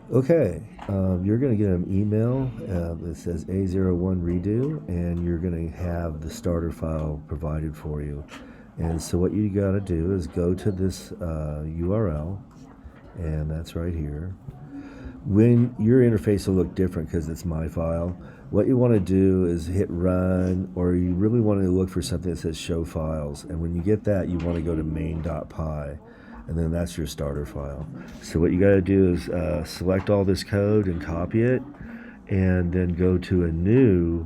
Okay, you're going to get an email that says a01redo, and you're going to have the starter file provided for you. And so what you got to do is go to this URL, and that's right here. When your interface will look different because it's my file, what you want to do is hit run, or you really want to look for something that says show files. And when you get that, you want to go to main.py, and then that's your starter file. So what you got to do is select all this code and copy it, and then go to a new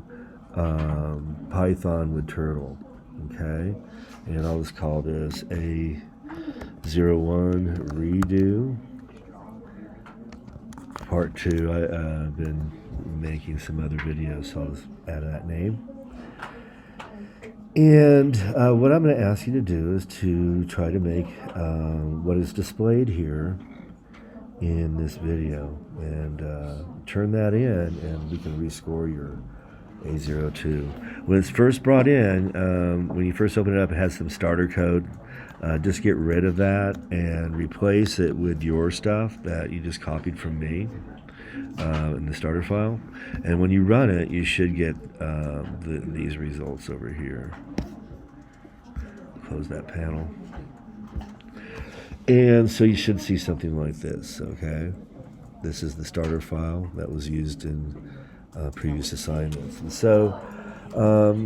Python with turtle. Okay, and I'll just call this a01redo. Part 2. I've been making some other videos, so I'll just add that name. And what I'm going to ask you to do is to try to make what is displayed here in this video, and turn that in, and we can rescore your A02. When it's first brought in, when you first open it up, it has some starter code. Just get rid of that and replace it with your stuff that you just copied from me in the starter file. And when you run it, you should get these results over here. Close that panel. And so you should see something like this, okay? This is the starter file that was used in previous assignments. And so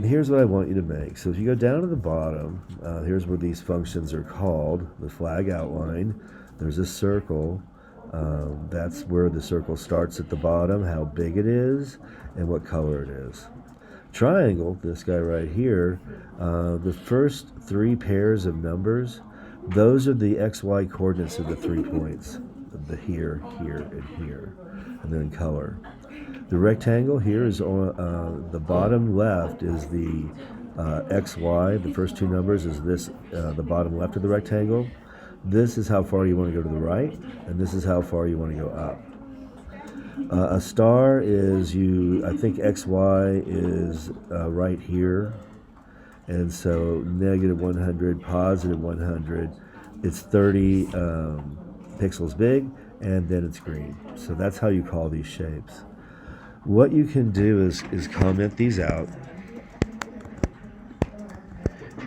here's what I want you to make. So if you go down to the bottom, here's where these functions are called, the flag outline. There's a circle. That's where the circle starts at the bottom, how big it is, and what color it is. Triangle, this guy right here, the first 3 pairs of numbers, those are the XY coordinates of the 3 points, the here, here, and here, and then color. The rectangle here is on the bottom left is the XY. The first 2 numbers is this, the bottom left of the rectangle. This is how far you want to go to the right, and this is how far you want to go up. A star is I think XY is right here, and so negative 100, positive 100, it's 30 pixels big, and then it's green. So that's how you call these shapes. What you can do is comment these out,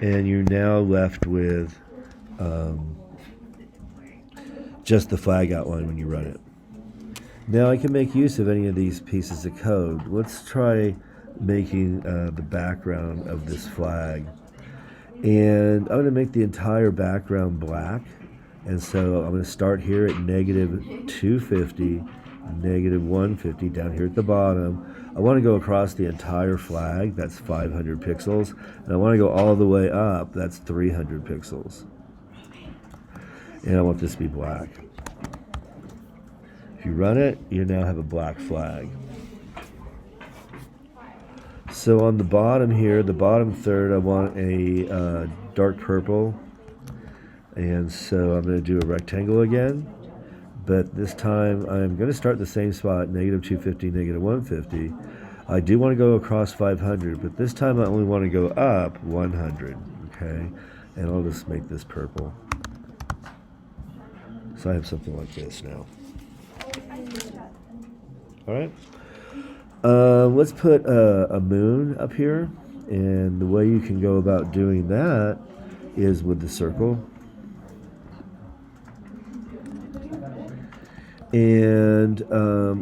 and you're now left with just the flag outline when you run it. Now I can make use of any of these pieces of code. Let's try making the background of this flag. And I'm going to make the entire background black. And so I'm going to start here at negative 250, negative 150, down here at the bottom. I want to go across the entire flag, that's 500 pixels. And I want to go all the way up, that's 300 pixels. And I want this to be black. If you run it, you now have a black flag. So on the bottom here, the bottom third, I want a dark purple. And so I'm going to do a rectangle again. But this time I'm going to start the same spot, negative 250, negative 150. I do want to go across 500, but this time I only want to go up 100, okay? And I'll just make this purple. So I have something like this now. All right. Let's put a moon up here. And the way you can go about doing that is with the circle. And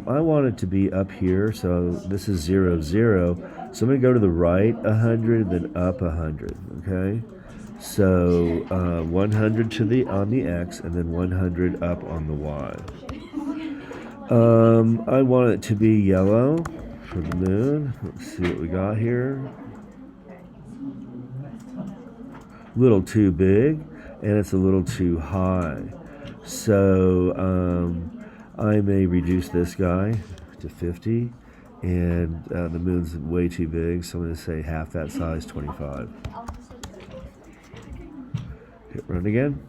I want it to be up here. So this is 0, 0. So I'm going to go to the right 100, then up 100, okay? So 100 on the X, and then 100 up on the Y. I want it to be yellow for the moon. Let's see what we got here. A little too big, and it's a little too high. So I may reduce this guy to 50, and the moon's way too big, so I'm going to say half that size, 25. Hit run again.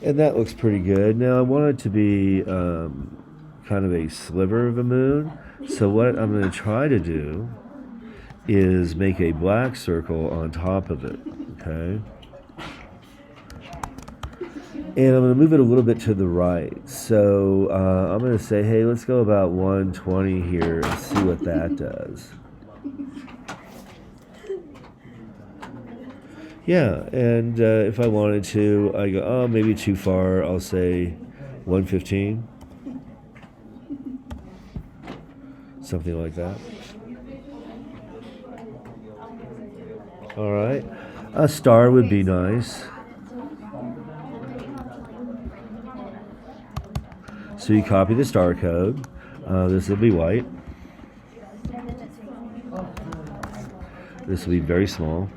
And that looks pretty good. Now I want it to be kind of a sliver of a moon. So what I'm going to try to do is make a black circle on top of it, okay? And I'm going to move it a little bit to the right. So I'm going to say, hey, let's go about 120 here and see what that does. Yeah, and if I wanted to, I go, oh, maybe too far. I'll say 115. Something like that. All right. A star would be nice. So you copy the star code. This will be white. This will be very small.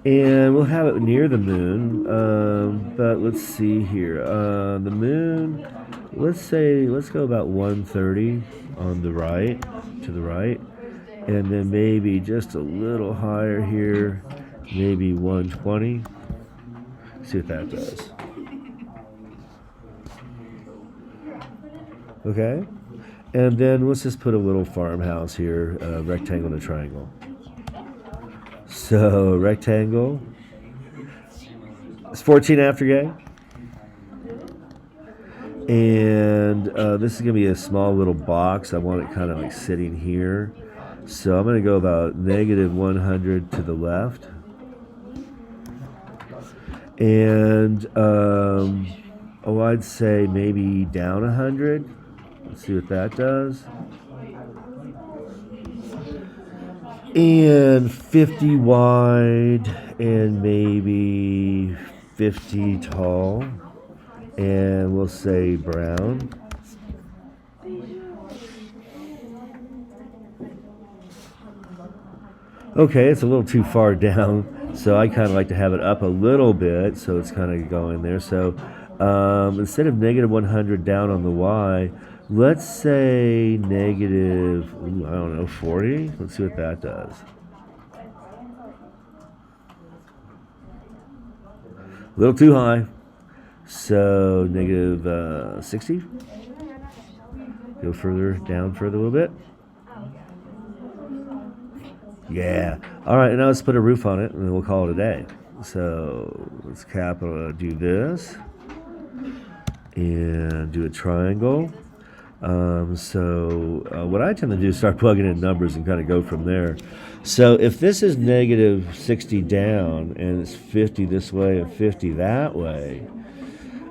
And we'll have it near the moon. But let's see here. The moon, let's go about 130 on the right, to the right. And then maybe just a little higher here, maybe 120. See what that does. Okay, and then let's just put a little farmhouse here, rectangle and a triangle. So rectangle, it's 14 after gay. And this is going to be a small little box. I want it kind of like sitting here. So I'm going to go about negative 100 to the left. And, I'd say maybe down 100. Let's see what that does. And 50 wide and maybe 50 tall. And we'll say brown. Okay, it's a little too far down, so I kind of like to have it up a little bit, so it's kind of going there. So instead of negative 100 down on the Y, let's say negative, I don't know, 40. Let's see what that does. A little too high. So negative 60. Go further down, further a little bit. Yeah. All right, and now let's put a roof on it, and then we'll call it a day. So let's do this, and do a triangle. What I tend to do is start plugging in numbers and kind of go from there. So if this is negative 60 down, and it's 50 this way and 50 that way,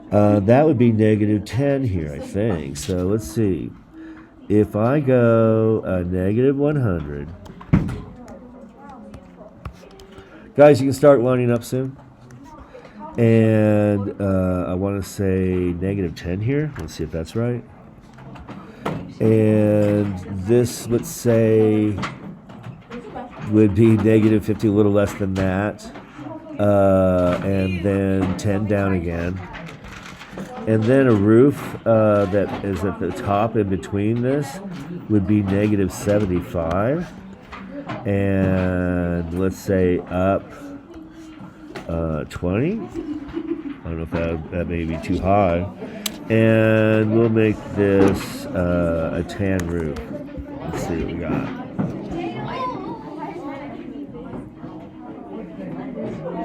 that would be negative 10 here, I think. So let's see. If I go negative 100, guys, you can start lining up soon. And I want to say negative 10 here. Let's see if that's right. And this, let's say, would be negative 50, a little less than that. And then 10 down again. And then a roof that is at the top in between this would be negative 75. And let's say up 20. I don't know if that may be too high. And we'll make this a tan roof. Let's see what we got.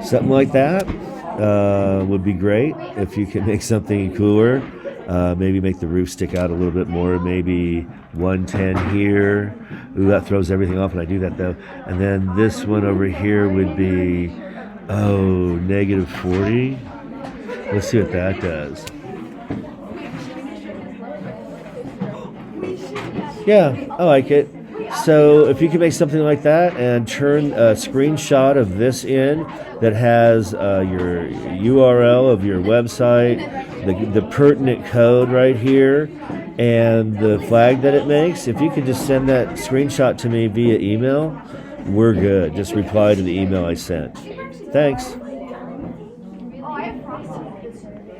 Something like that would be great if you can make something cooler. Maybe make the roof stick out a little bit more. Maybe 110 here. Ooh, that throws everything off when I do that though. And then this one over here would be, negative 40. Let's see what that does. Yeah, I like it. So if you can make something like that and turn a screenshot of this in that has your URL of your website, the pertinent code right here, and the flag that it makes, if you could just send that screenshot to me via email, we're good. Just reply to the email I sent. Thanks.